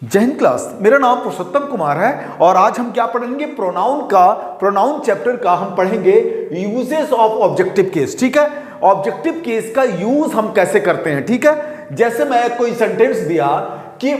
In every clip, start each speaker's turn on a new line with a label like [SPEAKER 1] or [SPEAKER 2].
[SPEAKER 1] जय हिंद क्लास। मेरा नाम पुरुषोत्तम कुमार है और आज हम क्या पढ़ेंगे, प्रोनाउन चैप्टर का हम पढ़ेंगे यूजेस ऑफ ऑब्जेक्टिव केस। ठीक है, ऑब्जेक्टिव केस का यूज हम कैसे करते हैं। ठीक है, जैसे मैं कोई सेंटेंस दिया कि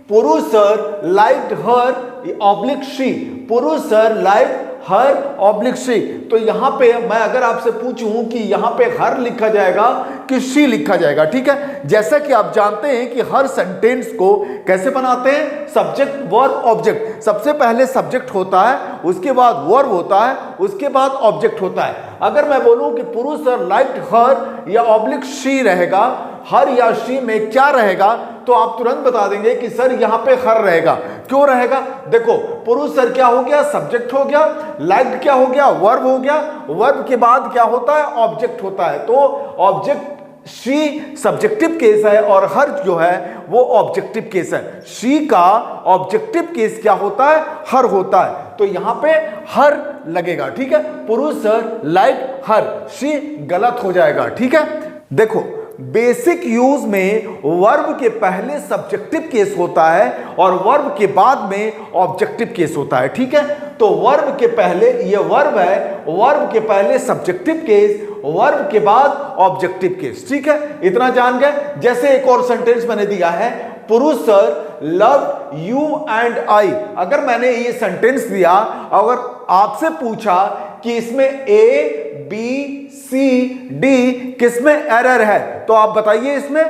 [SPEAKER 1] Purush sir liked her oblique she, Purush sir like her oblique she, तो यहां पे मैं अगर आपसे पूछूं कि यहां पे हर लिखा जाएगा कि शी लिखा जाएगा। ठीक है, जैसा कि आप जानते हैं कि हर सेंटेंस को कैसे बनाते हैं, सब्जेक्ट वर्ब ऑब्जेक्ट। सबसे पहले सब्जेक्ट होता है, उसके बाद वर्ब होता है, उसके बाद ऑब्जेक्ट होता है। अगर मैं बोलूं कि पुरुष सर लाइक्ड हर या ऑब्लिक शी रहेगा, हर या शी में क्या रहेगा, तो आप तुरंत बता देंगे कि सर यहां पे हर रहेगा। क्यों रहेगा? देखो, पुरुष सर क्या हो गया, सब्जेक्ट हो गया, लाइक्ड क्या हो गया, वर्ब हो गया, वर्ब के बाद क्या होता है, ऑब्जेक्ट होता है। तो ऑब्जेक्ट शी सब्जेक्टिव केस है और हर जो है वो ऑब्जेक्टिव केस है। शी का ऑब्जेक्टिव केस क्या होता है, हर होता है, तो यहां पे हर लगेगा। ठीक है, पुरुष सर लाइक हर, शी गलत हो जाएगा। ठीक है, देखो बेसिक यूज में वर्ब के पहले सब्जेक्टिव केस होता है और वर्ब के बाद में ऑब्जेक्टिव केस होता है। ठीक है, तो वर्ब के पहले, ये वर्ब है, वर्ब के पहले सब्जेक्टिव केस, वर्ब के बाद ऑब्जेक्टिव केस। ठीक है, इतना जान गए। जैसे एक और सेंटेंस मैंने दिया है, पुरुष sir love you and I. अगर मैंने ये सेंटेंस दिया, अगर आपसे पूछा कि इसमें ए बी सी डी किसमें एरर है, तो आप बताइए इसमें।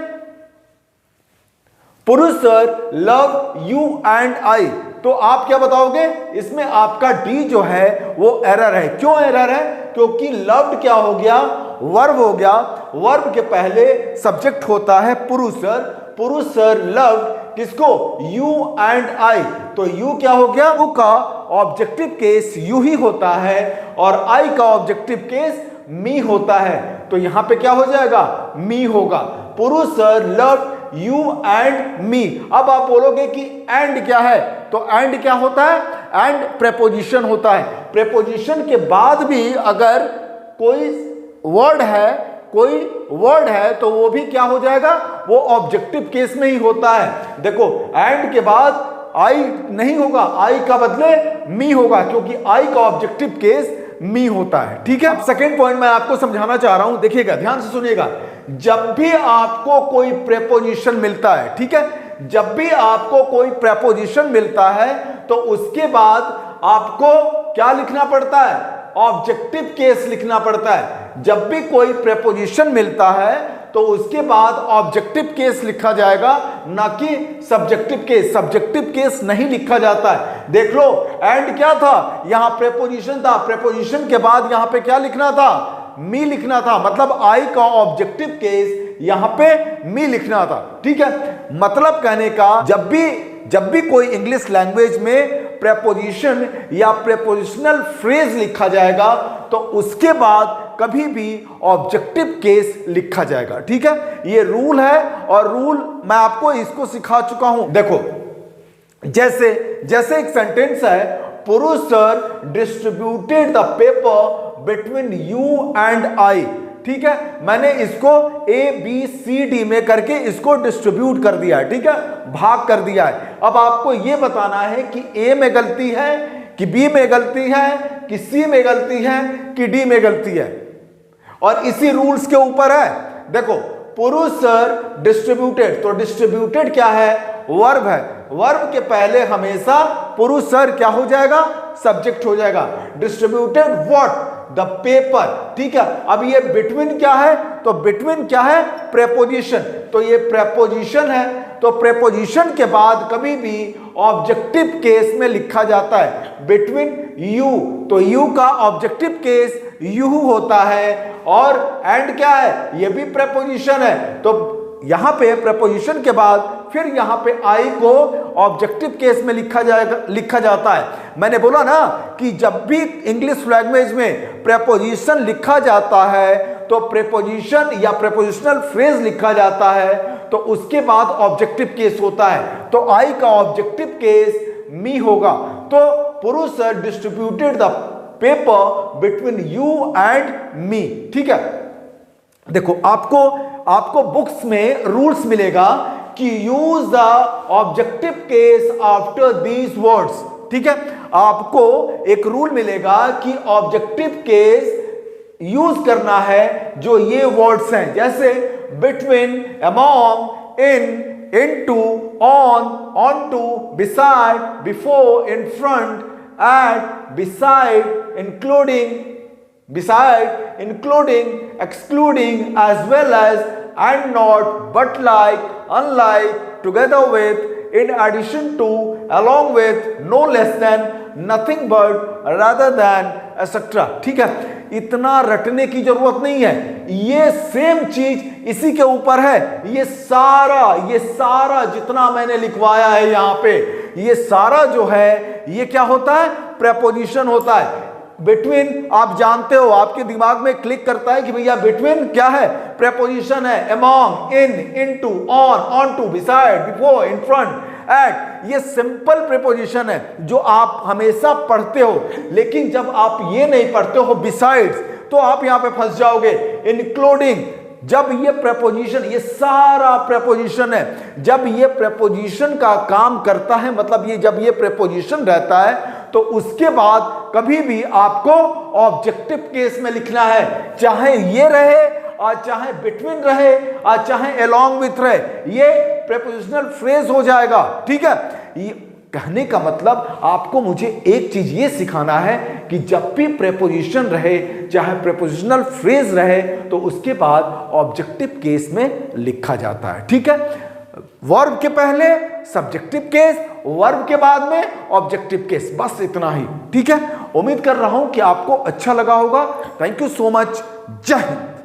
[SPEAKER 1] पुरुष sir love you and I, तो आप क्या बताओगे, इसमें आपका डी जो है वो एरर है। क्यों एरर है? क्योंकि लव्ड क्या हो गया, वर्ब हो गया, वर्ब के पहले सब्जेक्ट होता है पुरुष सर, पुरुष सर लव्ड किसको, यू एंड आई, तो यू क्या हो गया, यू का ऑब्जेक्टिव केस यू ही होता है और आई का ऑब्जेक्टिव केस मी होता है, तो यहां पे क्या हो जाएगा, मी होगा। पुरुष sir loved you and me. अब आप बोलोगे कि एंड क्या है, तो एंड क्या होता है, एंड प्रेपोजिशन होता है। प्रेपोजिशन के बाद भी अगर कोई वर्ड है तो वो भी क्या हो जाएगा, वो ऑब्जेक्टिव केस में ही होता है। देखो, एंड के बाद आई नहीं होगा, आई का बदले मी होगा, क्योंकि आई का ऑब्जेक्टिव केस मी होता है। ठीक है, सेकेंड पॉइंट मैं आपको समझाना चाह रहा हूं, देखिएगा, ध्यान से सुनिएगा। जब भी आपको कोई प्रेपोजिशन मिलता है, ठीक है, जब भी आपको कोई प्रेपोजिशन मिलता है तो उसके बाद आपको क्या लिखना पड़ता है, ऑब्जेक्टिव केस लिखना पड़ता है। जब भी कोई प्रेपोजिशन मिलता है तो उसके बाद ऑब्जेक्टिव केस लिखा जाएगा, ना कि सब्जेक्टिव केस। सब्जेक्टिव केस नहीं लिखा जाता है। देख लो, एंड क्या था, यहां प्रेपोजिशन था, प्रेपोजिशन के बाद यहां पे क्या लिखना था, मी लिखना था, मतलब आई का ऑब्जेक्टिव केस यहां पे मी लिखना था। ठीक है, मतलब कहने का, जब भी कोई इंग्लिश लैंग्वेज में प्रेपोजिशन या प्रेपोजिशनल फ्रेज लिखा जाएगा तो उसके बाद कभी भी ऑब्जेक्टिव केस लिखा जाएगा। ठीक है, ये रूल है और रूल मैं आपको इसको सिखा चुका हूं। देखो, जैसे एक सेंटेंस है, पुरुष sir distributed the paper between you and I. ठीक है, मैंने इसको ए बी सी डी में करके इसको डिस्ट्रीब्यूट कर दिया है। ठीक है, भाग कर दिया है। अब आपको यह बताना है कि ए में गलती है कि बी में गलती है कि सी में गलती है कि डी में गलती है, और इसी रूल्स के ऊपर है। देखो, पुरुष सर डिस्ट्रीब्यूटेड, तो डिस्ट्रीब्यूटेड क्या है, वर्ब है, वर्ब के पहले हमेशा पुरुष सर क्या हो जाएगा, सब्जेक्ट हो जाएगा। Distributed what, the paper. ठीक है, अब ये बिटवीन क्या है, तो बिटवीन क्या है, प्रेपोजिशन, तो ये प्रेपोजिशन है, तो प्रेपोजिशन के बाद कभी भी ऑब्जेक्टिव केस में लिखा जाता है बिटवीन यू, तो यू का ऑब्जेक्टिव केस यू होता है, और एंड क्या है, ये भी प्रेपोजिशन है, तो यहां पे प्रेपोजिशन के बाद फिर यहां पे आई को ऑब्जेक्टिव केस में लिखा जाता है। मैंने बोला ना कि जब भी इंग्लिश लैंग्वेज में प्रेपोजिशन लिखा जाता है तो प्रेपोजिशन या प्रेपोजिशनल फ्रेज लिखा जाता है तो उसके बाद ऑब्जेक्टिव केस होता है, तो आई का ऑब्जेक्टिव केस मी होगा। तो पुरुष distributed the paper between you and me. ठीक है, देखो, आपको बुक्स में रूल्स मिलेगा कि use the objective case after these words. ठीक है, आपको एक रूल मिलेगा कि ऑब्जेक्टिव केस यूज करना है जो ये वर्ड्स हैं, जैसे between, among, in, into, on, onto, beside, before, in front, at, beside, including, excluding, as well as, and not, but like, unlike, together with, in addition to, along with, no less than, nothing but, rather than, etc. ठीक है, इतना रटने की जरूरत नहीं है, ये same चीज इसी के ऊपर है। ये सारा जितना मैंने लिखवाया है यहां पे, ये सारा जो है ये क्या होता है, प्रेपोजिशन होता है। बिटवीन आप जानते हो, आपके दिमाग में क्लिक करता है कि भैया बिटवीन क्या है, प्रेपोजिशन है। Among, in, into, on, onto, beside, before, in front, at, ये सिंपल प्रीपोजिशन है जो आप हमेशा पढ़ते हो। लेकिन जब आप ये नहीं पढ़ते हो बिसाइड्स, तो आप यहां पे फंस जाओगे। इंक्लूडिंग, जब ये प्रीपोजिशन, ये सारा प्रीपोजिशन है, जब ये प्रीपोजिशन का काम करता है, मतलब ये जब ये प्रीपोजिशन रहता है, तो उसके बाद कभी भी आपको ऑब्जेक्टिव केस में लिखना है, चाहे ये रहे और चाहे बिटवीन रहे और चाहे अलोंग विथ रहे, ये प्रीपोजिशनल फ्रेज हो जाएगा। ठीक है, ये कहने का मतलब आपको मुझे एक चीज ये सिखाना है कि जब भी प्रीपोजिशन रहे, चाहे प्रीपोजिशनल फ्रेज रहे, तो उसके बाद ऑब्जेक्टिव केस में लिखा जाता है। ठीक है, वर्ब के पहले सब्जेक्टिव केस, वर्ब के बाद में ऑब्जेक्टिव केस, बस इतना ही। ठीक है, उम्मीद कर रहा हूं कि आपको अच्छा लगा होगा। Thank you so much. जय हिंद।